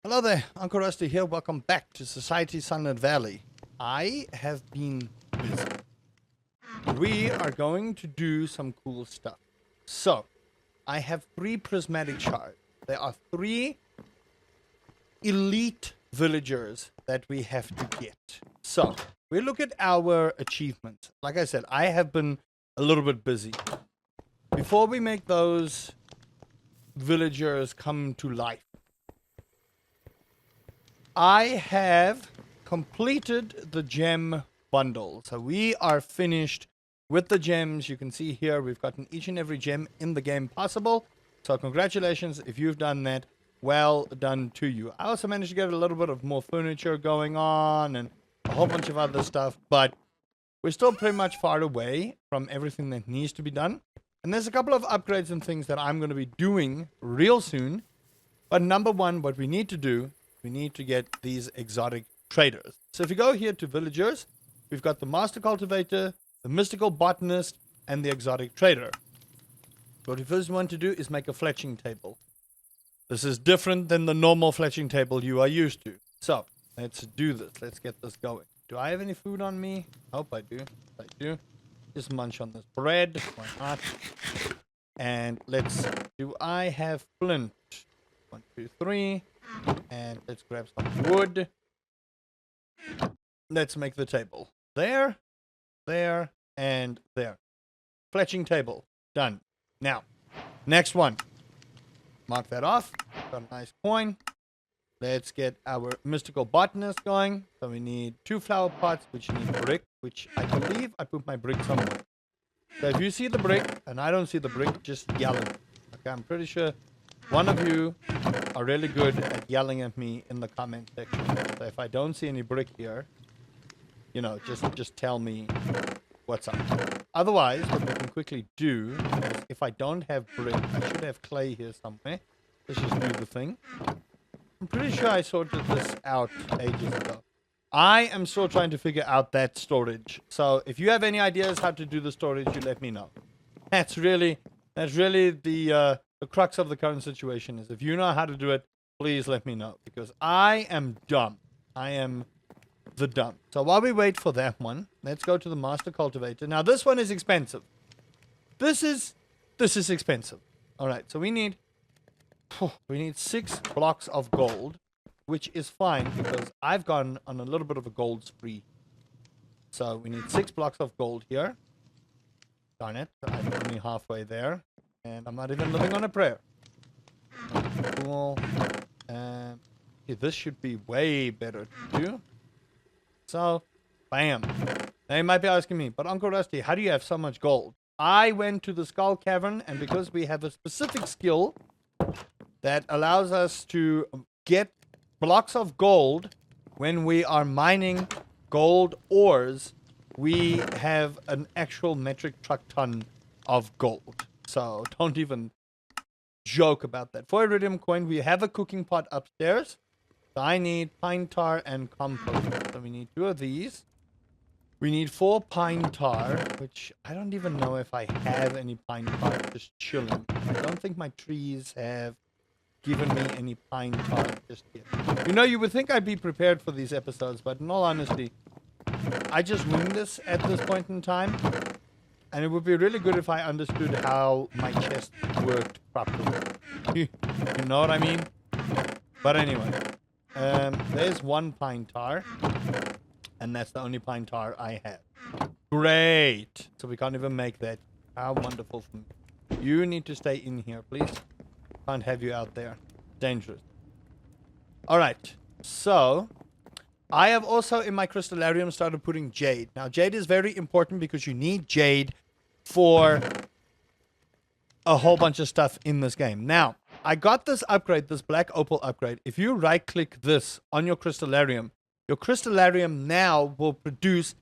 Hello there, Uncle Rusty here. Welcome back to Society Sunlit Valley. I have been busy. We are going to do some cool stuff. So, I have 3 prismatic shards. There are 3 elite villagers that we have to get. So, we look at our achievements. Like I said, I have been a little bit busy. Before we make those villagers come to life, I have completed the gem bundle. So we are finished with the gems. You can see here we've gotten each and every gem in the game possible. So congratulations if you've done that. Well done to you. I also managed to get a little bit of more furniture going on and a whole bunch of other stuff. But we're still pretty much far away from everything that needs to be done. And there's a couple of upgrades and things that I'm going to be doing real soon. But number one, what we need to do, we need to get these exotic traders. So if you go here to villagers, we've got the master cultivator, the mystical botanist, and the exotic trader. What we first want to do is make a fletching table. This is different than the normal fletching table you are used to. So let's do this. Let's get this going. Do I have any food on me? I hope I do. I do. Just munch on this bread. Why not? And let's... Do I have flint? 1, 2, 3. And let's grab some wood. Let's make the table. There, there, and there. Fletching table. Done. Now, next one. Mark that off. Got a nice coin. Let's get our mystical botanist going. So we need 2 flower pots, which need brick, which I believe I put my brick somewhere. So if you see the brick and I don't see the brick, just yell it. Okay, I'm pretty sure one of you are really good at yelling at me in the comment section. So if I don't see any brick here, you know, just tell me what's up. Otherwise, what we can quickly do is, if I don't have brick, I should have clay here somewhere. Let's just do the thing. I'm pretty sure I sorted this out ages ago. I am still trying to figure out that storage. So if you have any ideas how to do the storage, you let me know. That's really the crux of the current situation is if you know how to do it, please let me know. Because I am dumb. I am the dumb. So while we wait for that one, let's go to the master cultivator. Now this one is expensive. This is expensive. Alright, so we need 6 blocks of gold, which is fine because I've gone on a little bit of a gold spree. So we need 6 blocks of gold here. Darn it, I'm only halfway there. And I'm not even living on a prayer. Cool. This should be way better to do. So, bam. Now you might be asking me, but Uncle Rusty, how do you have so much gold? I went to the Skull Cavern, and because we have a specific skill that allows us to get blocks of gold when we are mining gold ores, we have an actual metric truck ton of gold. So don't even joke about that. For iridium coin, we have a cooking pot upstairs. So I need pine tar and compost. So we need 2 of these. We need 4 pine tar, which I don't even know if I have any pine tar just chilling. I don't think my trees have given me any pine tar just yet. You know, you would think I'd be prepared for these episodes, but in all honesty, I just wing this at this point in time. And it would be really good if I understood how my chest worked properly. You know what I mean? But anyway, there's 1 pine tar. And that's the only pine tar I have. Great! So we can't even make that. How wonderful for me. You need to stay in here, please. Can't have you out there. Dangerous. Alright, so I have also in my crystallarium started putting jade. Now jade is very important because you need jade for a whole bunch of stuff in this game. Now, I got this upgrade, this black opal upgrade. If you right click this on your crystallarium now will produce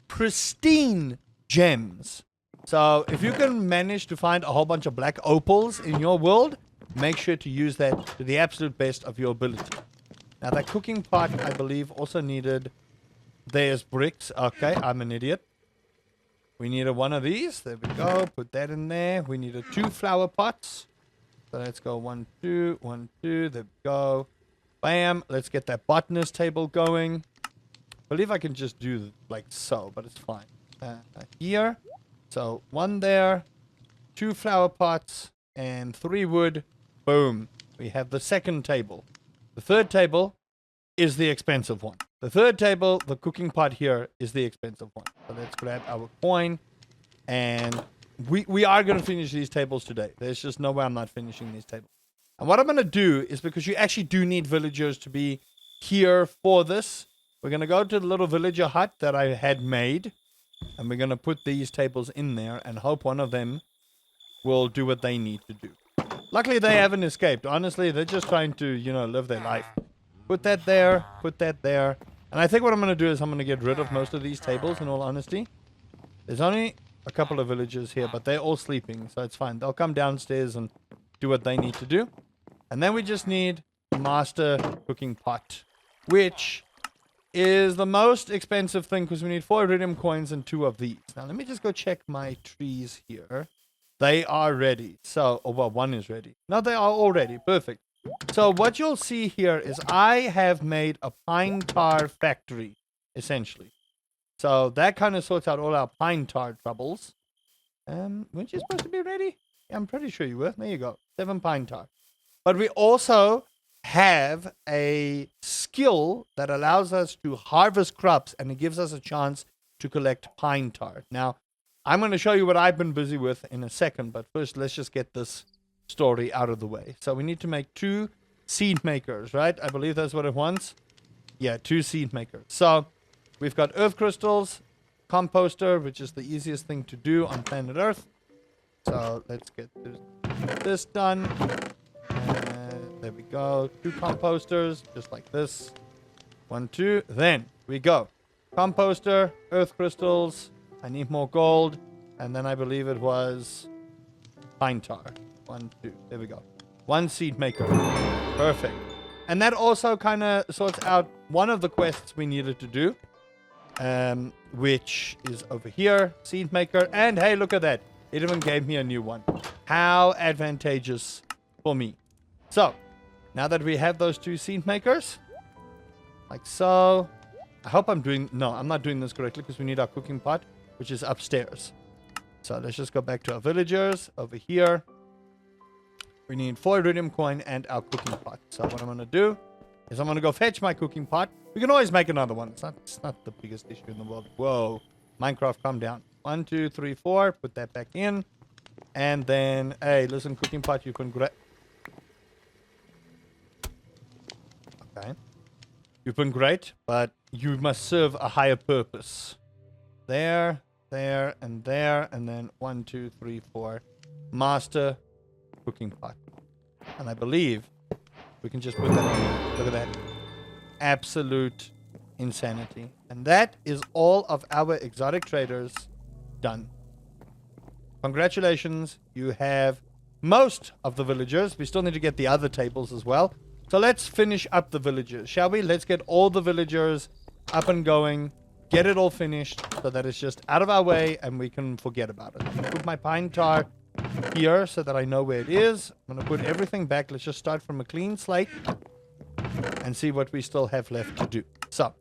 pristine gems. So if you can manage to find a whole bunch of black opals in your world, make sure to use that to the absolute best of your ability. Now that cooking pot, I believe, also needed... There's bricks. Okay, I'm an idiot. We needed 1 of these. There we go. Put that in there. We needed 2 flower pots. So let's go 1, 2, 1, 2. There we go. Bam. Let's get that botanist table going. I believe I can just do like so, but it's fine. Here. So 1 there. 2 flower pots. And 3 wood. Boom. We have the second table. The third table is the expensive one. The third table, the cooking pot here, is the expensive one. So let's grab our coin. And we are going to finish these tables today. There's just no way I'm not finishing these tables. And what I'm going to do is, because you actually do need villagers to be here for this, we're going to go to the little villager hut that I had made. And we're going to put these tables in there and hope one of them will do what they need to do. Luckily, they haven't escaped. Honestly, they're just trying to, live their life. Put that there. Put that there. And I think what I'm going to do is I'm going to get rid of most of these tables, in all honesty. There's only a couple of villagers here, but they're all sleeping, so it's fine. They'll come downstairs and do what they need to do. And then we just need a master cooking pot, which is the most expensive thing because we need 4 iridium coins and 2 of these. Now, let me just go check my trees here. They are ready. So, well, 1 is ready. No, they are all ready. Perfect. So what you'll see here is I have made a pine tar factory, essentially. So that kind of sorts out all our pine tar troubles. Weren't you supposed to be ready? Yeah, I'm pretty sure you were. There you go. 7 pine tar. But we also have a skill that allows us to harvest crops, and it gives us a chance to collect pine tar. Now, I'm going to show you what I've been busy with in a second, but first let's just get this story out of the way. So we need to make 2 seed makers, right? I believe that's what it wants. Yeah, 2 seed makers. So we've got earth crystals, composter, which is the easiest thing to do on planet Earth. So let's get this done. There we go. 2 composters, just like this. 1, 2. Then we go. Composter, earth crystals. I need more gold. And then I believe it was pine tar. 1, 2. There we go. 1 seed maker. Perfect. And that also kind of sorts out one of the quests we needed to do. Which is over here. Seed maker. And hey, look at that. It even gave me a new one. How advantageous for me. So, now that we have those 2 seed makers. Like so. I hope I'm doing... No, I'm not doing this correctly because we need our cooking pot, which is upstairs. So let's just go back to our villagers over here. We need 4 iridium coin and our cooking pot. So what I'm going to do is I'm going to go fetch my cooking pot. We can always make another one. It's not the biggest issue in the world. Whoa. Minecraft, calm down. 1, 2, 3, 4. Put that back in. And then, hey, listen, cooking pot, you can grab... Okay. You've been great, but you must serve a higher purpose. There, and then 1, 2, 3, 4. Master cooking pot. And I believe we can just put that on. Look at that. Absolute insanity. And that is all of our exotic traders done. Congratulations. You have most of the villagers. We still need to get the other tables as well. So let's finish up the villagers, shall we? Let's get all the villagers up and going. Get it all finished so that it's just out of our way and we can forget about it. I'm going to put my pine tar here so that I know where it is. I'm going to put everything back. Let's just start from a clean slate and see what we still have left to do. So,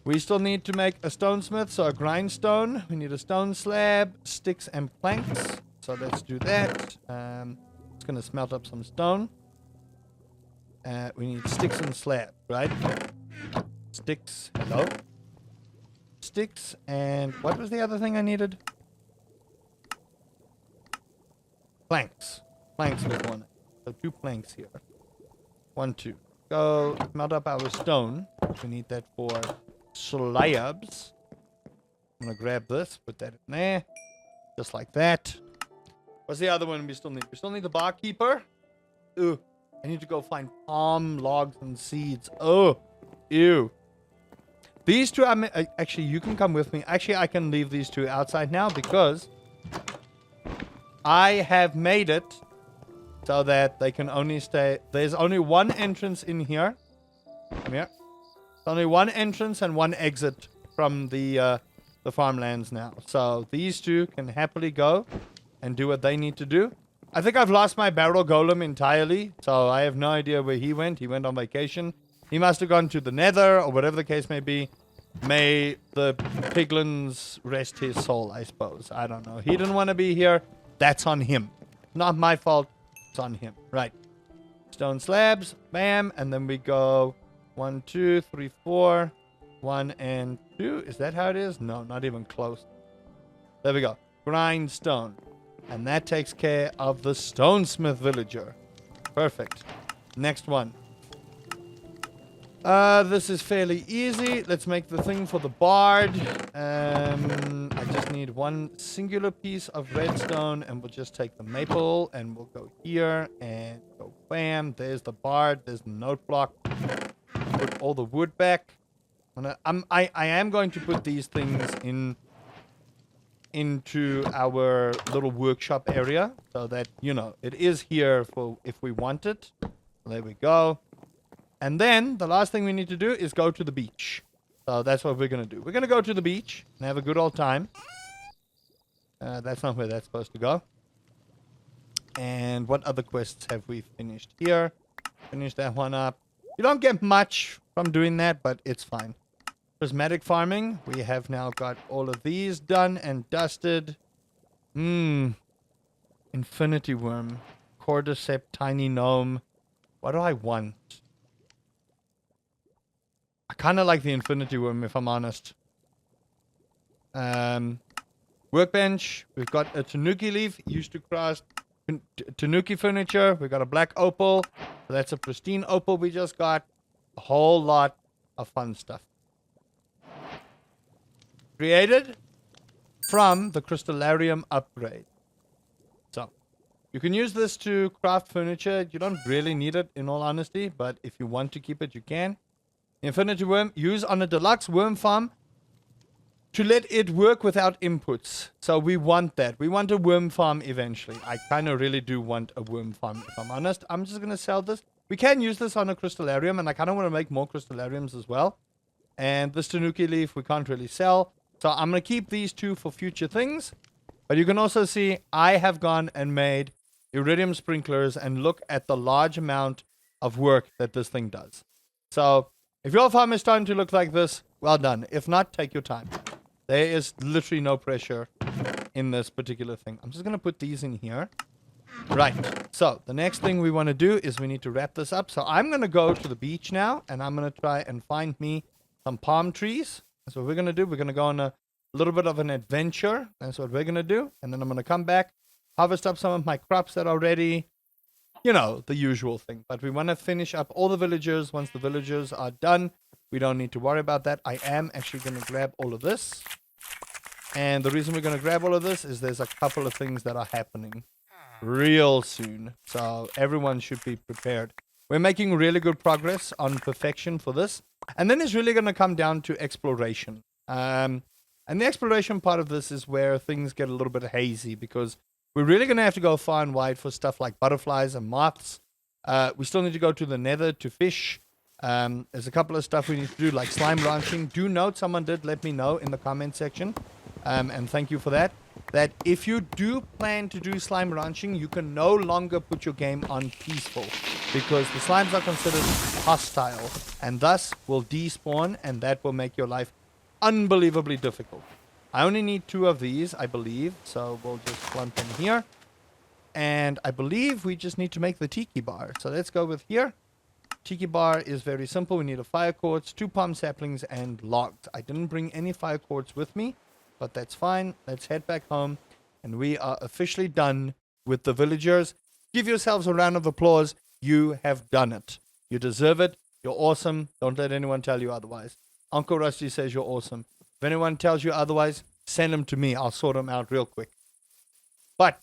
we still need to make a stonesmith, so a grindstone. We need a stone slab, sticks and planks. So let's do that. It's going to smelt up some stone. We need sticks and slab, right? Sticks. Hello? Sticks and... What was the other thing I needed? Planks. Planks was one. So 2 planks here. 1, 2. Go melt up our stone. We need that for slabs. I'm going to grab this. Put that in there. Just like that. What's the other one we still need? We still need the barkeeper. Ooh. I need to go find palm logs and seeds. Oh, ew. These 2, actually, you can come with me. Actually, I can leave these 2 outside now because I have made it so that they can only stay. There's only 1 entrance in here. Come here. There's only 1 entrance and 1 exit from the farmlands now. So these 2 can happily go and do what they need to do. I think I've lost my barrel golem entirely, so I have no idea where he went. He went on vacation. He must have gone to the nether, or whatever the case may be. May the piglins rest his soul, I suppose. I don't know. He didn't want to be here. That's on him. Not my fault. It's on him. Right. Stone slabs. Bam. And then we go 1, 2, 3, 4. 1 and 2. Is that how it is? No, not even close. There we go. Grindstone. And that takes care of the stonesmith villager. Perfect. Next one. This is fairly easy. Let's make the thing for the bard. I just need one singular piece of redstone, and we'll just take the maple, and we'll go here, and go bam. There's the bard. There's the note block. Put all the wood back. I am going to put these things into our little workshop area, so that, you know, it is here for if we want it. There we go. And then the last thing we need to do is go to the beach. So that's what we're going to do. We're going to go to the beach and have a good old time. That's not where that's supposed to go. And what other quests have we finished here? Finish that one up. You don't get much from doing that, but it's fine. Prismatic farming. We have now got all of these done and dusted. Infinity worm. Cordyceps, tiny gnome. What do I want? I kind of like the infinity worm, if I'm honest. Workbench. We've got a tanuki leaf used to craft tanuki furniture. We've got a black opal. So that's a pristine opal we just got. A whole lot of fun stuff. Created from the crystallarium upgrade. So you can use this to craft furniture. You don't really need it, in all honesty, but if you want to keep it, you can. Infinity worm, use on a deluxe worm farm to let it work without inputs. So we want that. We want a worm farm eventually. I kind of really do want a worm farm, if I'm honest. I'm just going to sell this. We can use this on a crystallarium, and I kind of want to make more crystallariums as well. And this tanuki leaf, we can't really sell. So I'm going to keep these two for future things. But you can also see I have gone and made iridium sprinklers, and look at the large amount of work that this thing does. So if your farm is starting to look like this, well done. If not, take your time. There is literally no pressure in this particular thing. I'm just going to put these in here. Right. So the next thing we want to do is we need to wrap this up. So I'm going to go to the beach now, and I'm going to try and find me some palm trees. That's what we're going to do. We're going to go on a little bit of an adventure. That's what we're going to do. And then I'm going to come back, harvest up some of my crops that are ready. You know, the usual thing. But we want to finish up all the villagers. Once the villagers are done, we don't need to worry about that. I am actually going to grab all of this. And the reason we're going to grab all of this is there's a couple of things that are happening real soon. So everyone should be prepared. We're making really good progress on perfection for this. And then it's really going to come down to exploration. And the exploration part of this is where things get a little bit hazy, because we're really going to have to go far and wide for stuff like butterflies and moths. We still need to go to the nether to fish. There's a couple of stuff we need to do, like slime ranching. Do note, someone did let me know in the comment section, and thank you for that, that if you do plan to do slime ranching, you can no longer put your game on peaceful, because the slimes are considered hostile, and thus will despawn, and that will make your life unbelievably difficult. I only need 2 of these, I believe, so we'll just plump them here. And I believe we just need to make the tiki bar. So let's go with here. Tiki bar is very simple. We need a fire quartz, 2 palm saplings, and logs. I didn't bring any fire quartz with me, but that's fine. Let's head back home, and we are officially done with the villagers. Give yourselves a round of applause. You have done it. You deserve it. You're awesome. Don't let anyone tell you otherwise. Uncle Rusty says you're awesome. If anyone tells you otherwise, send them to me. I'll sort them out real quick. But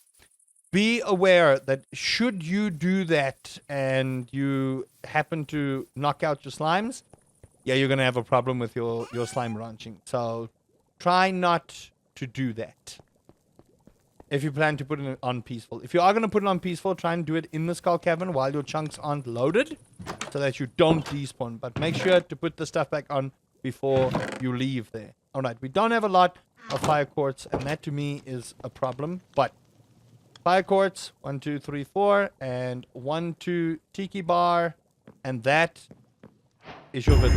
be aware that should you do that and you happen to knock out your slimes, yeah, you're going to have a problem with your slime ranching. So try not to do that if you plan to put it on peaceful. If you are going to put it on peaceful, try and do it in the skull cavern while your chunks aren't loaded, so that you don't despawn. But make sure to put the stuff back on before you leave there. Alright, we don't have a lot of fire quartz, and that to me is a problem, but fire quartz, 1, 2, 3, 4, and 1, 2 tiki bar, and that is your village.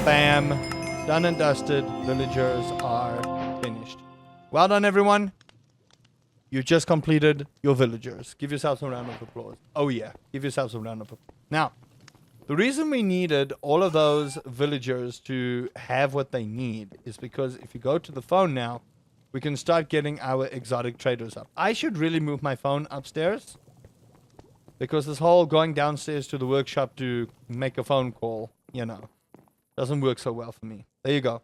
Bam, done and dusted. Villagers are finished. Well done, everyone. You just completed your villagers. Give yourselves a round of applause. Oh yeah, give yourselves a round of applause. Now, the reason we needed all of those villagers to have what they need is because if you go to the phone now, we can start getting our exotic traders up. I should really move my phone upstairs because this whole going downstairs to the workshop to make a phone call, you know, doesn't work so well for me. There you go.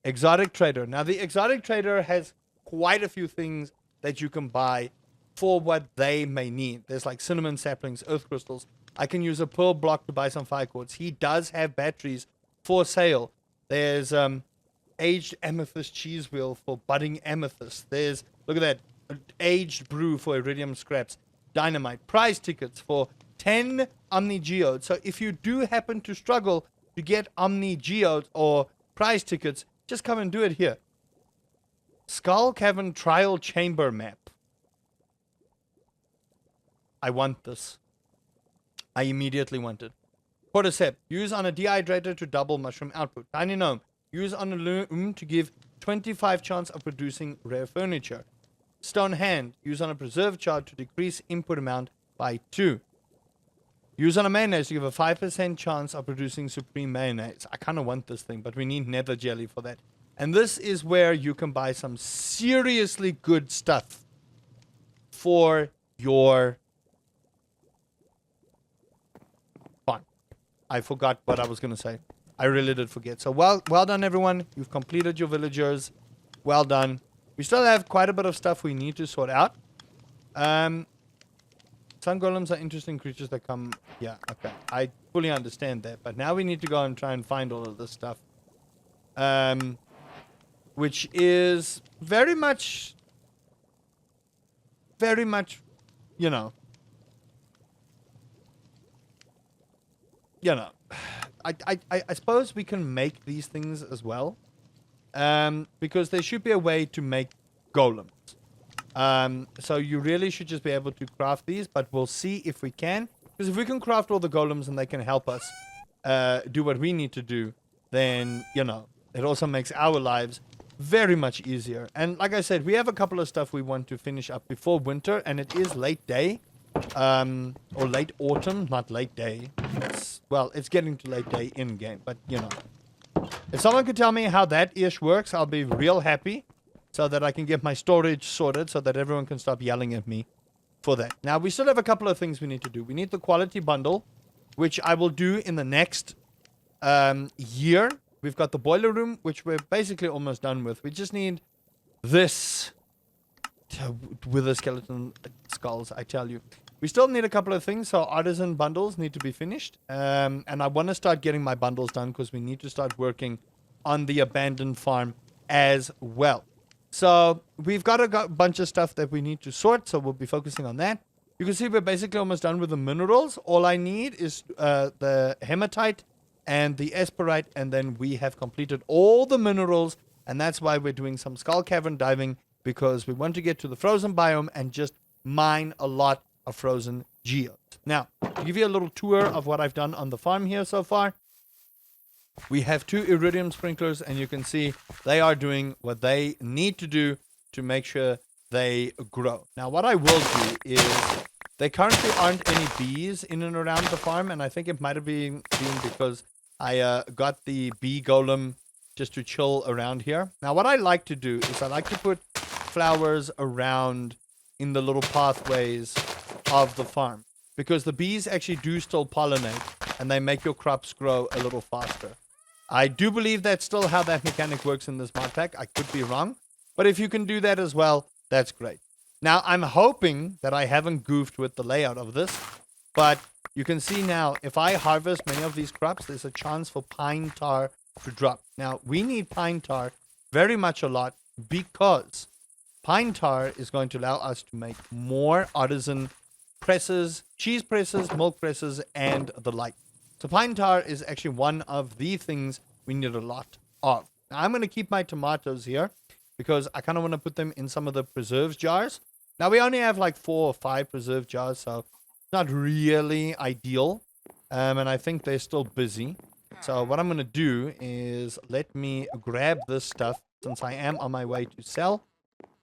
Exotic trader. Now, the exotic trader has quite a few things that you can buy for what they may need. There's like cinnamon saplings, earth crystals. I can use a pearl block to buy some fire quartz. He does have batteries for sale. There's aged amethyst cheese wheel for budding amethyst. There's, look at that, aged brew for iridium scraps. Dynamite. Prize tickets for 10 Omni Geodes. So if you do happen to struggle to get Omni Geodes or prize tickets, just come and do it here. Skull Cavern Trial Chamber Map. I want this. I immediately want it. Cordyceps. Use on a dehydrator to double mushroom output. Tiny gnome. Use on a loom to give 25 chance of producing rare furniture. Stone hand. Use on a preserve chart to decrease input amount by 2. Use on a mayonnaise to give a 5% chance of producing supreme mayonnaise. I kind of want this thing, but we need nether jelly for that. And this is where you can buy some seriously good stuff for your farm. I forgot what I was going to say. I really did forget. So well done, everyone. You've completed your villagers. Well done. We still have quite a bit of stuff we need to sort out. Sun golems are interesting creatures that come... Yeah, okay. I fully understand that. But now we need to go and try and find all of this stuff. Which is very much, you know, I suppose we can make these things as well, because there should be a way to make golems. So you really should just be able to craft these, but we'll see if we can, because if we can craft all the golems and they can help us do what we need to do, then, you know, it also makes our lives very much easier. And like I said, we have a couple of stuff we want to finish up before winter, and it is late day, or late autumn, not late day. It's getting to late day in game, but you know, if someone could tell me how that ish works, I'll be real happy, so that I can get my storage sorted, so that everyone can stop yelling at me for that. Now we still have a couple of things we need to do. We need the quality bundle, which I will do in the next year. We've got the boiler room, which we're basically almost done with. We just need this with the skeleton skulls, I tell you. We still need a couple of things, so artisan bundles need to be finished. And I want to start getting my bundles done because we need to start working on the abandoned farm as well. So we've got a bunch of stuff that we need to sort, so we'll be focusing on that. You can see we're basically almost done with the minerals. All I need is the hematite and the esperite, and then we have completed all the minerals, and that's why we're doing some skull cavern diving, because we want to get to the frozen biome and just mine a lot of frozen geodes. Now, to give you a little tour of what I've done on the farm here so far, we have 2 iridium sprinklers, and you can see they are doing what they need to do to make sure they grow. Now, what I will do is, there currently aren't any bees in and around the farm, and I think it might have been because I got the bee golem just to chill around here. Now, what I like to do is I like to put flowers around in the little pathways of the farm, because the bees actually do still pollinate, and they make your crops grow a little faster. I do believe that's still how that mechanic works in this mod pack. I could be wrong, but if you can do that as well, that's great. Now, I'm hoping that I haven't goofed with the layout of this, but you can see now, if I harvest many of these crops, there's a chance for pine tar to drop. Now, we need pine tar very much a lot, because pine tar is going to allow us to make more artisan presses, cheese presses, milk presses, and the like. So pine tar is actually one of the things we need a lot of. Now, I'm going to keep my tomatoes here, because I kind of want to put them in some of the preserves jars, Now, we only have like 4 or 5 preserved jars, so it's not really ideal. And I think they're still busy. So what I'm going to do is let me grab this stuff since I am on my way to sell.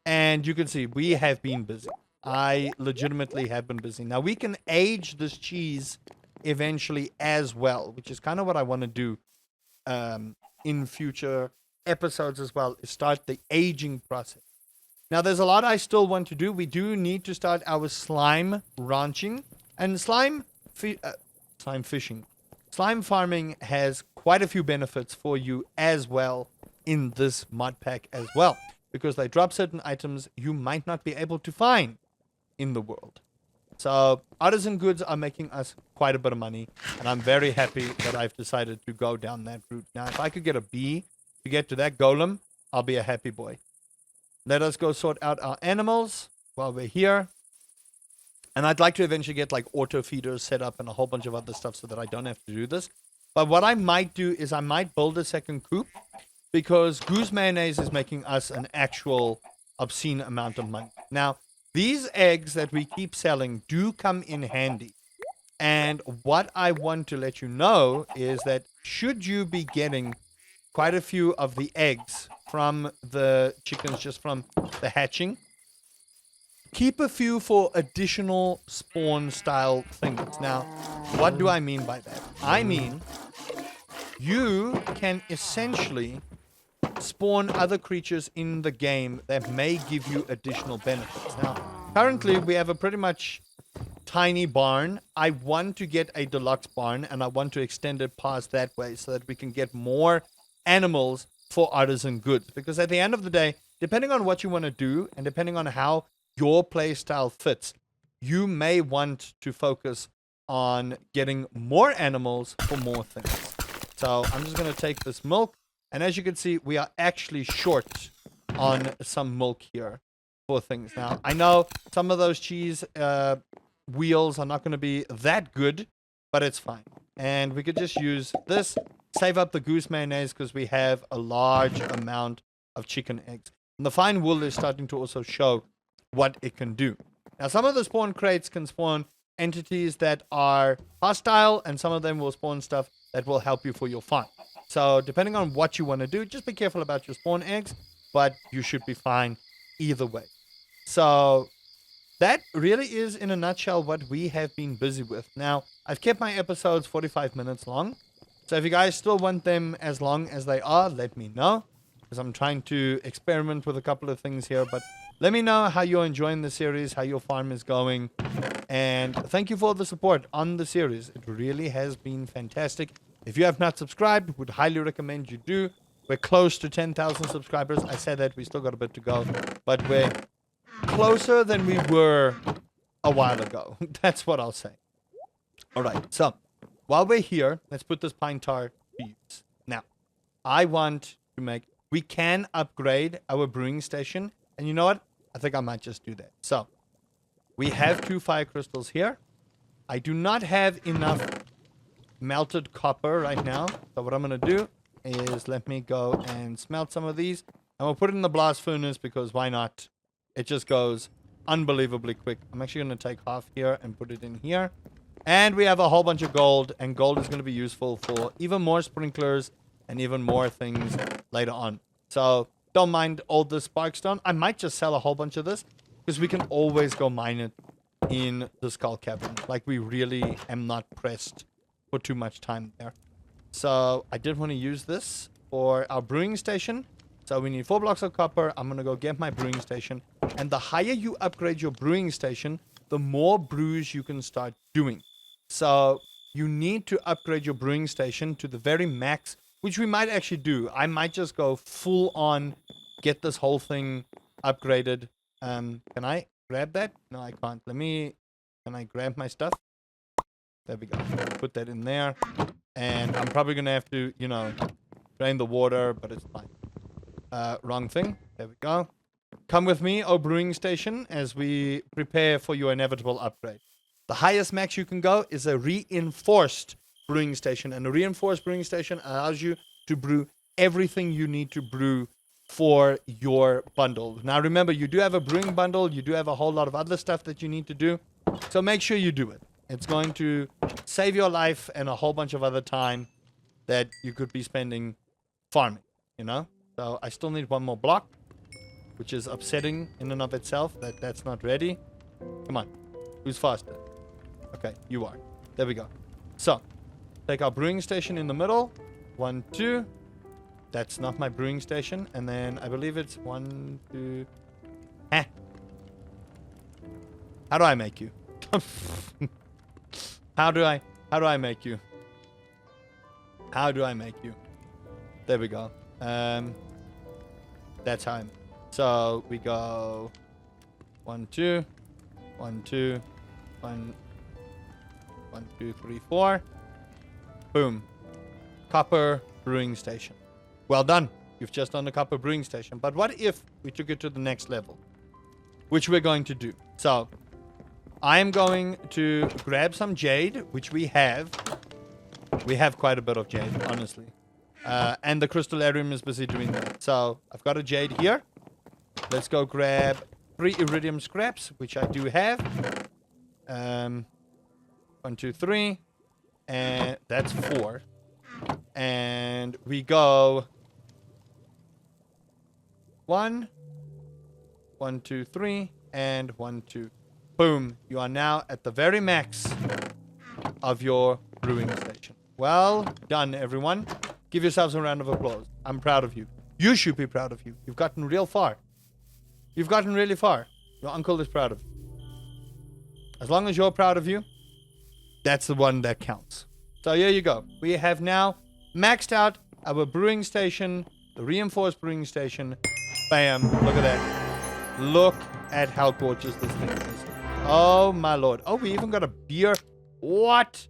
And you can see we have been busy. I legitimately have been busy. Now, we can age this cheese eventually as well, which is kind of what I want to do in future episodes as well, is start the aging process. Now, there's a lot I still want to do. We do need to start our slime ranching and slime fishing. Slime farming has quite a few benefits for you as well in this mod pack as well, because they drop certain items you might not be able to find in the world. So artisan goods are making us quite a bit of money, and I'm very happy that I've decided to go down that route. Now, if I could get a bee to get to that golem, I'll be a happy boy. Let us go sort out our animals while we're here. And I'd like to eventually get like auto feeders set up and a whole bunch of other stuff so that I don't have to do this. But what I might do is I might build a second coop, because Goose Mayonnaise is making us an actual obscene amount of money. Now, these eggs that we keep selling do come in handy. And what I want to let you know is that should you be getting quite a few of the eggs from the chickens just from the hatching, keep a few for additional spawn style things. Now, what do I mean by that? I mean, you can essentially spawn other creatures in the game that may give you additional benefits. Now, currently we have a pretty much tiny barn. I want to get a deluxe barn, and I want to extend it past that way so that we can get more animals for artisan goods. Because at the end of the day, depending on what you want to do and depending on how your play style fits, you may want to focus on getting more animals for more things. So I'm just going to take this milk, and as you can see, we are actually short on some milk here for things. Now, I know some of those cheese wheels are not going to be that good, but it's fine. And we could just use this, save up the goose mayonnaise, because we have a large amount of chicken eggs. And the fine wool is starting to also show what it can do. Now, some of the spawn crates can spawn entities that are hostile, and some of them will spawn stuff that will help you for your farm. So depending on what you want to do, just be careful about your spawn eggs, but you should be fine either way. So that really is, in a nutshell, what we have been busy with. Now, I've kept my episodes 45 minutes long. So if you guys still want them as long as they are, let me know, because I'm trying to experiment with a couple of things here. But let me know how you're enjoying the series, how your farm is going. And thank you for the support on the series. It really has been fantastic. If you have not subscribed, would highly recommend you do. We're close to 10,000 subscribers. I said that we still got a bit to go, but we're closer than we were a while ago. That's what I'll say. All right, so while we're here, let's put this pine tar to use. Now, I want to make... We can upgrade our brewing station, and you know what? I think I might just do that. So, we have 2 fire crystals here. I do not have enough melted copper right now. So what I'm going to do is let me go and smelt some of these. And we'll put it in the blast furnace, because why not? It just goes unbelievably quick. I'm actually going to take half here and put it in here. And we have a whole bunch of gold. And gold is going to be useful for even more sprinklers and even more things later on. So don't mind all the sparkstone. I might just sell a whole bunch of this, because we can always go mine it in the skull cavern. Like, we really am not pressed for too much time there. So I did want to use this for our brewing station. So we need 4 blocks of copper. I'm going to go get my brewing station. And the higher you upgrade your brewing station, the more brews you can start doing. So you need to upgrade your brewing station to the very max, which we might actually do. I might just go full on, get this whole thing upgraded. Can I grab that? No, I can't. Can I grab my stuff? There we go. Put that in there. And I'm probably going to have to, drain the water, but it's fine. Wrong thing. There we go. Come with me, oh brewing station, as we prepare for your inevitable upgrade. The highest max you can go is a reinforced brewing station. And a reinforced brewing station allows you to brew everything you need to brew for your bundle. Now remember, you do have a brewing bundle, you do have a whole lot of other stuff that you need to do, so make sure you do it. It's going to save your life and a whole bunch of other time that you could be spending farming, you know? So I still need one more block, which is upsetting in and of itself that that's not ready. Come on, who's faster? Okay, you are. There we go. So, take our brewing station in the middle. 1, 2. That's not my brewing station. And then I believe it's 1, 2. Eh. How do I make you? How do I make you? How do I make you? There we go. That's how I'm. So we go 1, 2, 1, 2, 1, 1, 2, 3, 4. Boom. Copper brewing station. Well done. You've just done the copper brewing station. But what if we took it to the next level? Which we're going to do. So I am going to grab some jade, which we have. We have quite a bit of jade, honestly. And the crystallarium is busy doing that. So I've got a jade here. Let's go grab 3 iridium scraps, which I do have. 1, 2, 3. And that's 4. And we go 1, 1, 2, 3, and 1, 2. Boom. You are now at the very max of your brewing station. Well done, everyone. Give yourselves a round of applause. I'm proud of you. You should be proud of you. You've gotten real far. You've gotten really far. Your uncle is proud of you. As long as you're proud of you, that's the one that counts. So here you go. We have now maxed out our brewing station, the reinforced brewing station. Bam. Look at that. Look at how gorgeous this thing is. Oh, my lord. Oh, we even got a beer. What?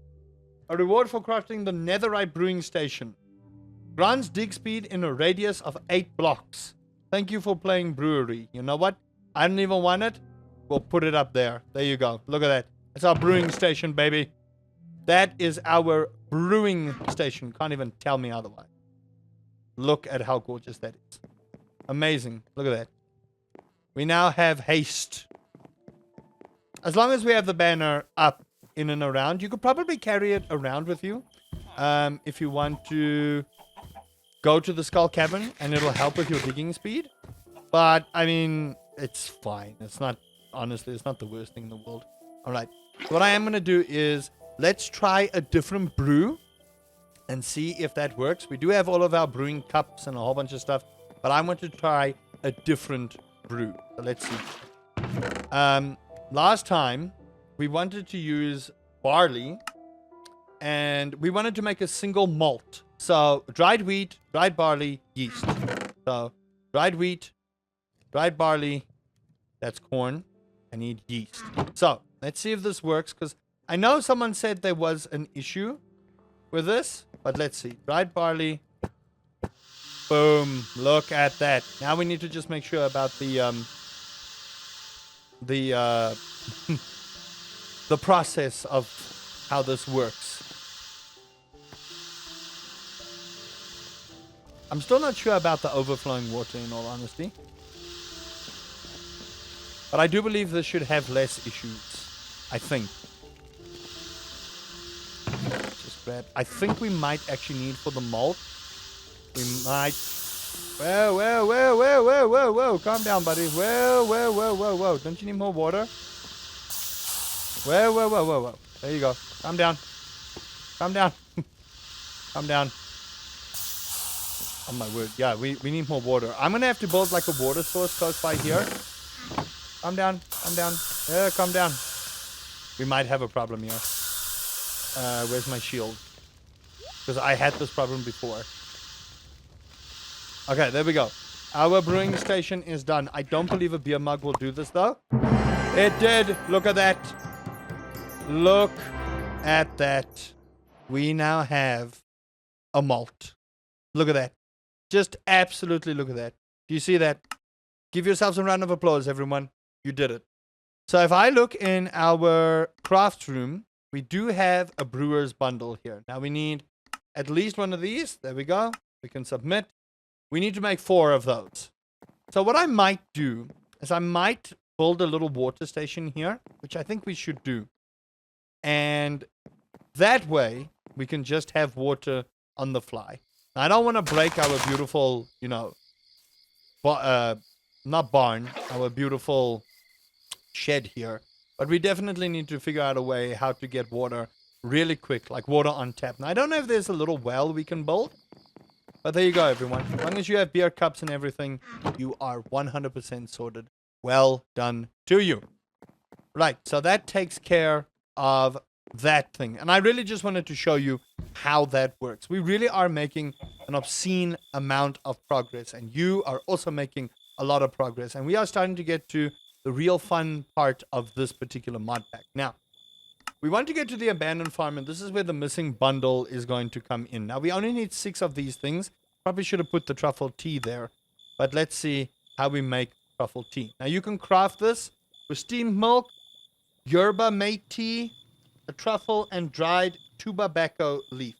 A reward for crafting the netherite brewing station. Grants dig speed in a radius of 8 blocks. Thank you for playing brewery. You know what? I don't even want it. We'll put it up there. There you go. Look at that. It's our brewing station, baby. That is our brewing station. Can't even tell me otherwise. Look at how gorgeous that is. Amazing. Look at that. We now have haste. As long as we have the banner up in and around, you could probably carry it around with you. If you want to go to the skull cavern and it'll help with your digging speed. But, I mean, it's fine. It's not, honestly, it's not the worst thing in the world. All right. So what I am going to do is let's try a different brew and see if that works. We do have all of our brewing cups and a whole bunch of stuff, but I want to try a different brew. So let's see. Last time we wanted to use barley and we wanted to make a single malt. So dried wheat, dried barley, yeast. So dried wheat, dried barley, that's corn. I need yeast. So let's see if this works, because I know someone said there was an issue with this, but let's see. Dried barley. Boom. Look at that. Now we need to just make sure about the the process of how this works. I'm still not sure about the overflowing water, in all honesty. But I do believe this should have less issues. I think. Just grab. I think we might actually need for the malt. We might. Whoa. Calm down, buddy. Whoa. Don't you need more water? Whoa. There you go. Calm down. Calm down. Oh my word. Yeah, we need more water. I'm going to have to build like a water source close by here. Calm down. Yeah, calm down. We might have a problem here. Where's my shield? Because I had this problem before. Okay, there we go. Our brewing station is done. I don't believe a beer mug will do this, though. It did. Look at that. Look at that. We now have a malt. Look at that. Just absolutely look at that. Do you see that? Give yourselves a round of applause, everyone. You did it. So if I look in our craft room, we do have a brewer's bundle here. Now we need at least one of these. There we go. We can submit. We need to make 4 of those. So what I might do is I might build a little water station here, which I think we should do. And that way, we can just have water on the fly. Now, I don't want to break our beautiful, you know, not barn, our beautiful shed here. But we definitely need to figure out a way how to get water really quick, like water on tap. Now, I don't know if there's a little well we can build. But there you go, everyone. As long as you have beer cups and everything, you are 100% sorted. Well done to you. Right, so that takes care of that thing. And I really just wanted to show you how that works. We really are making an obscene amount of progress. And you are also making a lot of progress. And we are starting to get to the real fun part of this particular mod pack. Now, we want to get to the abandoned farm, and this is where the missing bundle is going to come in. Now, we only need 6 of these things. Probably should have put the truffle tea there. But let's see how we make truffle tea. Now, you can craft this with steamed milk, yerba mate tea, a truffle, and dried tobacco leaf.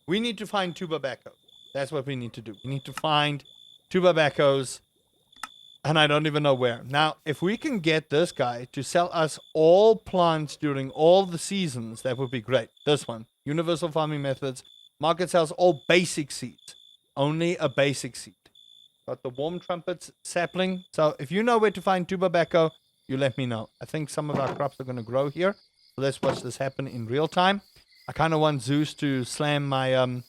We need to find tobacco. That's what we need to do. We need to find tobaccos, and I don't even know where. Now, if we can get this guy to sell us all plants during all the seasons, that would be great. This one, Universal Farming Methods. Market sells all basic seeds. Only a basic seed. Got the warm trumpets sapling. So if you know where to find tobacco, you let me know. I think some of our crops are going to grow here. So let's watch this happen in real time. I kind of want Zeus to slam my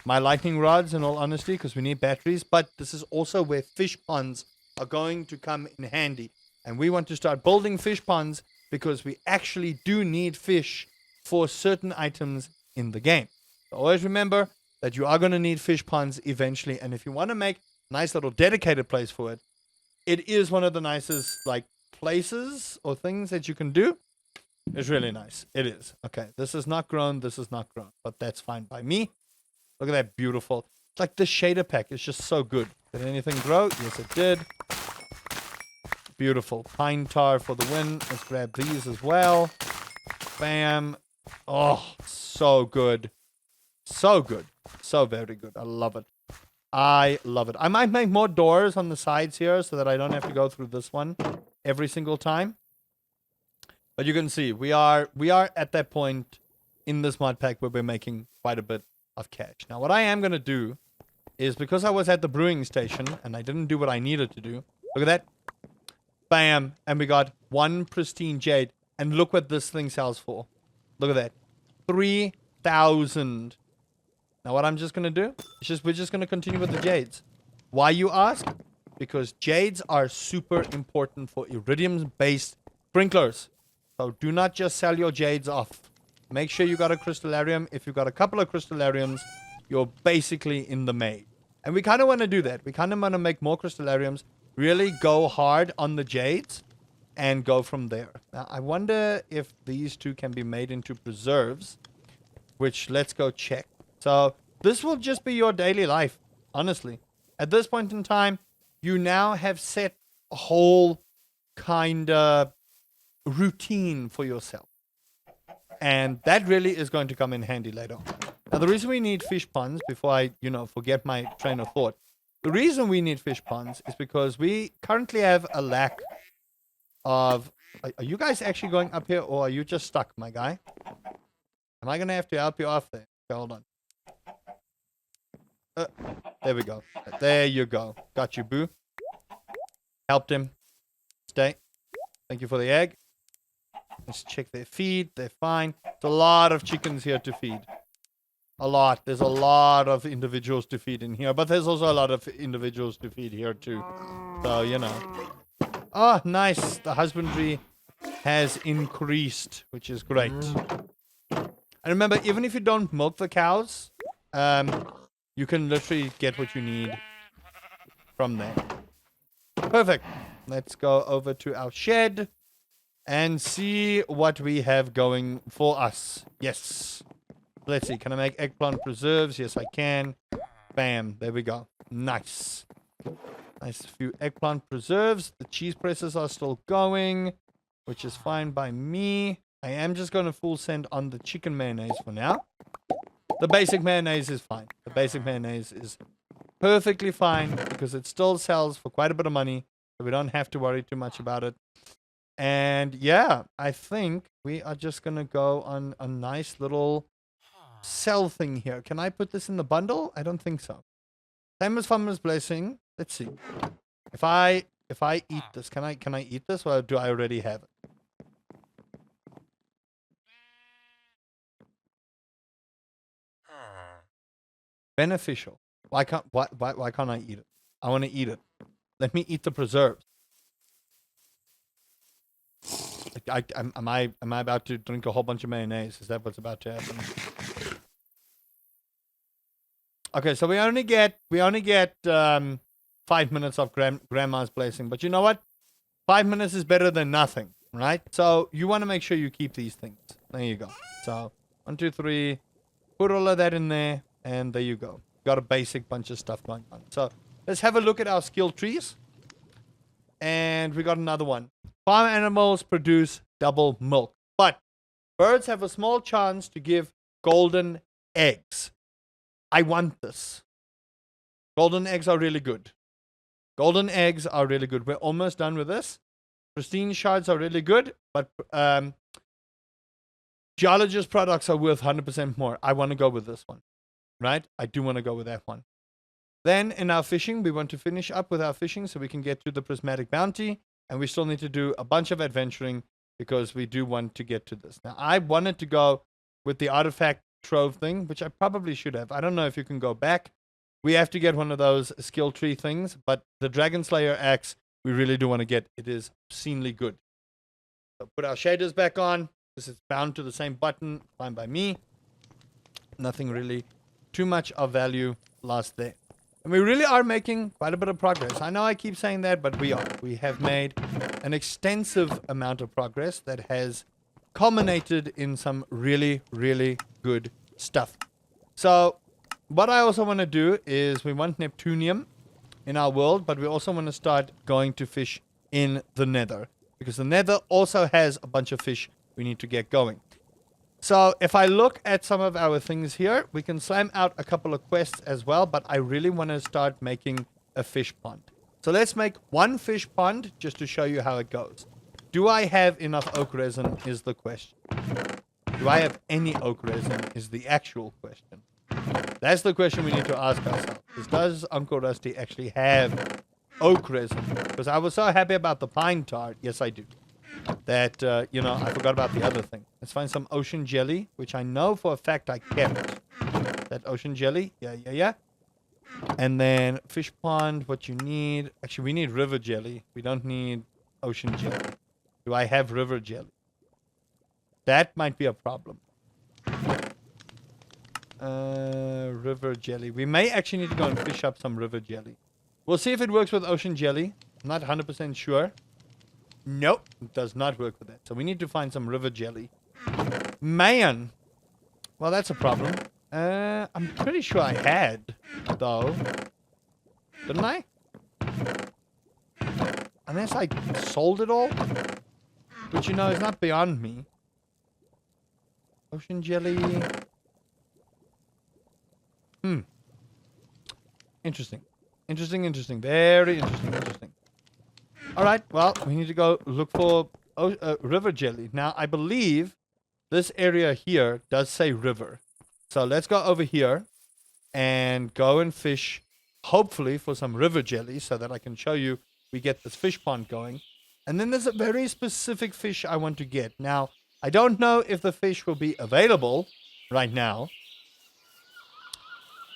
my lightning rods, in all honesty, because we need batteries. But this is also where fish ponds are going to come in handy. And we want to start building fish ponds because we actually do need fish for certain items in the game. So always remember that you are going to need fish ponds eventually. And if you want to make a nice little dedicated place for it, it is one of the nicest like places or things that you can do. It's really nice. It is. Okay, this is not grown. This is not grown. But that's fine by me. Look at that beautiful. It's like the shader pack. It's just so good. Did anything grow? Yes, it did. Beautiful. Pine tar for the win. Let's grab these as well. Bam. Oh, so good. So good. So very good. I love it. I love it. I might make more doors on the sides here so that I don't have to go through this one every single time. But you can see we are at that point in this mod pack where we're making quite a bit of cash. Now, what I am going to do is, because I was at the brewing station and I didn't do what I needed to do. Look at that. Bam. And we got 1 pristine jade. And look what this thing sells for. Look at that. 3,000. Now, what I'm just going to do is we're just going to continue with the jades. Why, you ask? Because jades are super important for iridium-based sprinklers. So do not just sell your jades off. Make sure you got a crystallarium. If you've got a couple of crystallariums, you're basically in the main. And we kind of want to do that. We kind of want to make more crystallariums, really go hard on the jades, and go from there. Now, I wonder if these 2 can be made into preserves, which let's go check. So this will just be your daily life, honestly. At this point in time, you now have set a whole kind of routine for yourself. And that really is going to come in handy later on. Now, the reason we need fish ponds, before I, forget my train of thought, the reason we need fish ponds is because we currently have a lack of... Are you guys actually going up here, or are you just stuck, my guy? Am I going to have to help you off there? Okay, hold on. There we go. There you go. Got you, boo. Helped him. Stay. Thank you for the egg. Let's check their feed. They're fine. There's a lot of chickens here to feed. A lot. There's a lot of individuals to feed in here. But there's also a lot of individuals to feed here too. So, Oh, nice. The husbandry has increased, which is great. And remember, even if you don't milk the cows, you can literally get what you need from there. Perfect. Let's go over to our shed and see what we have going for us. Yes. Let's see. Can I make eggplant preserves? Yes, I can. Bam. There we go. Nice. Nice few eggplant preserves. The cheese presses are still going, which is fine by me. I am just going to full send on the chicken mayonnaise for now. The basic mayonnaise is fine. The basic mayonnaise is perfectly fine because it still sells for quite a bit of money. So we don't have to worry too much about it. And yeah, I think we are just going to go on a nice little sell thing here. Can I put this in the bundle? I don't think so. Same as Farmer's Blessing. Let's see. If I eat this, can I eat this or do I already have it? Beneficial. Why can't I eat it? I want to eat it. Let me eat the preserves. Am I about to drink a whole bunch of mayonnaise? Is that what's about to happen? Okay, so we only get 5 minutes of grandma's blessing, but you know what? 5 minutes is better than nothing, right? So you want to make sure you keep these things. There you go. So 1, 2, 3. Put all of that in there, and there you go. Got a basic bunch of stuff going on. So let's have a look at our skill trees. And we got another one. Farm animals produce double milk, but birds have a small chance to give golden eggs. I want this. Golden eggs are really good. Golden eggs are really good. We're almost done with this. Pristine shards are really good, but geologist products are worth 100% more. I want to go with this one, right? I do want to go with that one. Then in our fishing, we want to finish up with our fishing so we can get to the prismatic bounty. And we still need to do a bunch of adventuring because we do want to get to this. Now, I wanted to go with the artifact trove thing, which I probably should have. I don't know if you can go back. We have to get one of those skill tree things, but the Dragon Slayer axe, we really do want to get. It is obscenely good. So put our shaders back on. This is bound to the same button. Fine by me. Nothing really too much of value lost there. And we really are making quite a bit of progress. I know I keep saying that, but we are. We have made an extensive amount of progress that has culminated in some really, really good stuff. So what I also want to do is we want Neptunium in our world, but we also want to start going to fish in the Nether, because the Nether also has a bunch of fish we need to get going. So if I look at some of our things here, we can slam out a couple of quests as well, but I really want to start making a fish pond. So let's make one fish pond just to show you how it goes. Do I have enough oak resin is the question. Do I have any oak resin is the actual question. That's the question we need to ask ourselves. Does Uncle Rusty actually have oak resin? Because I was so happy about the pine tar. Yes, I do. That, I forgot about the other thing. Let's find some ocean jelly, which I know for a fact I kept. That ocean jelly. Yeah. And then fish pond, what you need. Actually, we need river jelly. We don't need ocean jelly. Do I have river jelly? That might be a problem. River jelly. We may actually need to go and fish up some river jelly. We'll see if it works with ocean jelly. I'm not 100% sure. Nope, it does not work with that. So we need to find some river jelly. Man. Well, that's a problem. I'm pretty sure I had, though. Didn't I? Unless I sold it all. Which, is not beyond me. Ocean jelly. Interesting. Interesting. Very interesting. Alright, well, we need to go look for river jelly. Now, I believe this area here does say river. So let's go over here and go and fish, hopefully, for some river jelly so that I can show you we get this fish pond going. And then there's a very specific fish I want to get. Now, I don't know if the fish will be available right now.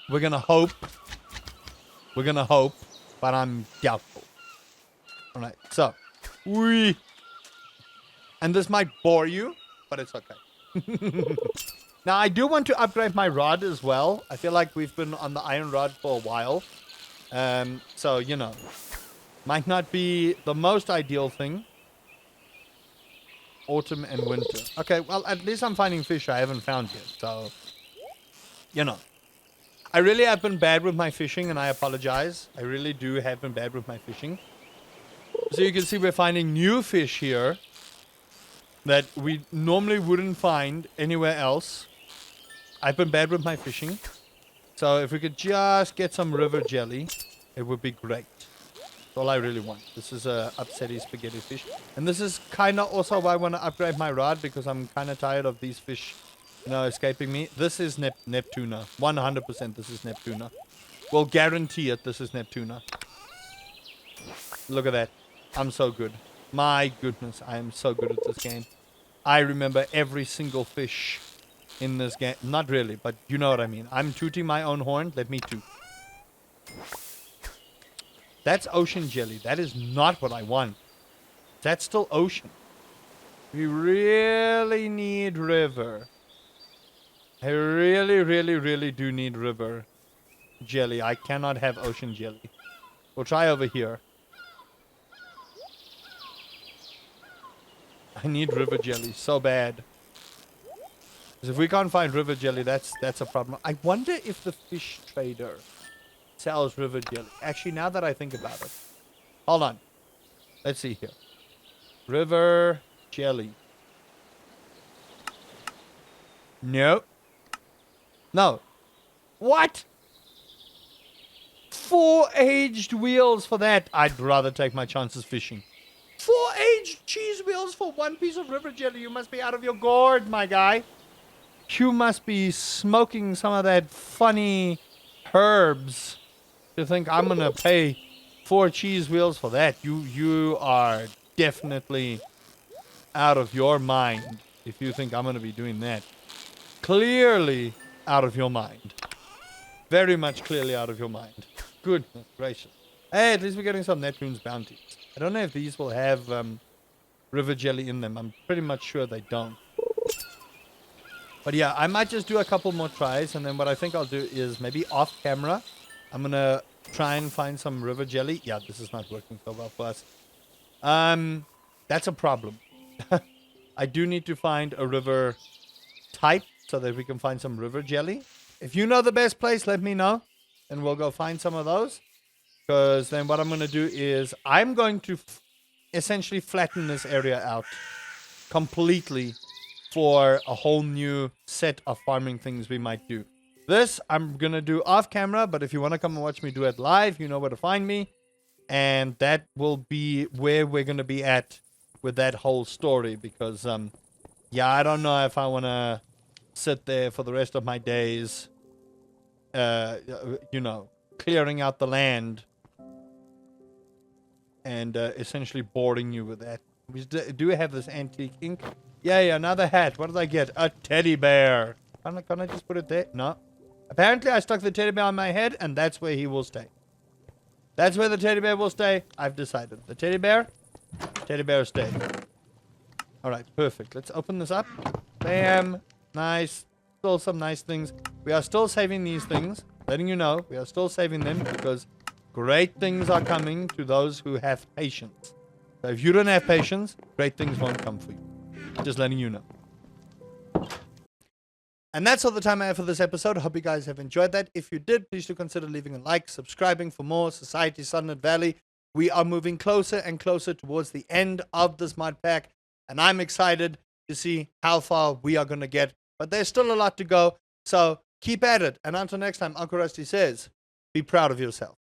We're going to hope, but I'm doubtful. Alright, so, and this might bore you, but it's okay. Now, I do want to upgrade my rod as well. I feel like we've been on the iron rod for a while. So, might not be the most ideal thing. Autumn and winter. Okay, well, at least I'm finding fish I haven't found yet. So, I really have been bad with my fishing, and I apologize. I really do have been bad with my fishing. So you can see we're finding new fish here that we normally wouldn't find anywhere else. I've been bad with my fishing. So if we could just get some river jelly, it would be great. That's all I really want. This is a upsetty spaghetti fish. And this is kind of also why I want to upgrade my rod, because I'm kind of tired of these fish, escaping me. This is Neptuna. 100% this is Neptuna. We'll guarantee it this is Neptuna. Look at that. I'm so good. My goodness, I am so good at this game. I remember every single fish in this game. Not really, but you know what I mean. I'm tooting my own horn. Let me toot. That's ocean jelly. That is not what I want. That's still ocean. We really need river. I really, really, really do need river jelly. I cannot have ocean jelly. We'll try over here. I need river jelly so bad. Because if we can't find river jelly, that's a problem. I wonder if the fish trader sells river jelly. Actually, now that I think about it. Hold on. Let's see here. River jelly. Nope. No. What? 4 aged wheels for that. I'd rather take my chances fishing. 4 aged cheese wheels for 1 piece of river jelly. You must be out of your gourd, my guy. You must be smoking some of that funny herbs to think I'm gonna pay 4 cheese wheels for that. You are definitely out of your mind if you think I'm gonna be doing that. Clearly out of your mind. Very much clearly out of your mind. Goodness gracious. Hey, at least we're getting some Neptune's bounties. I don't know if these will have river jelly in them. I'm pretty much sure they don't. But yeah, I might just do a couple more tries, and then what I think I'll do is maybe off camera, I'm gonna try and find some river jelly. Yeah, this is not working so well for us. That's a problem. I do need to find a river type so that we can find some river jelly. If you know the best place, let me know, and we'll go find some of those. Because then what I'm going to do is I'm going to essentially flatten this area out completely for a whole new set of farming things we might do. This I'm going to do off camera, but if you want to come and watch me do it live, you know where to find me. And that will be where we're going to be at with that whole story. Because, yeah, I don't know if I want to sit there for the rest of my days, clearing out the land. And essentially boring you with that. We do have this antique ink. Yeah, another hat. What did I get? A teddy bear. Can I just put it there? No. Apparently, I stuck the teddy bear on my head, and that's where he will stay. That's where the teddy bear will stay. I've decided. The teddy bear stay. Alright, perfect. Let's open this up. Bam. Nice. Still some nice things. We are still saving these things. Letting you know, we are still saving them because great things are coming to those who have patience. So if you don't have patience, great things won't come for you. Just letting you know. And that's all the time I have for this episode. I hope you guys have enjoyed that. If you did, please do consider leaving a like, subscribing for more Society Sunlit Valley. We are moving closer and closer towards the end of this mod pack. And I'm excited to see how far we are going to get. But there's still a lot to go. So keep at it. And until next time, Uncle Rusty says, be proud of yourself.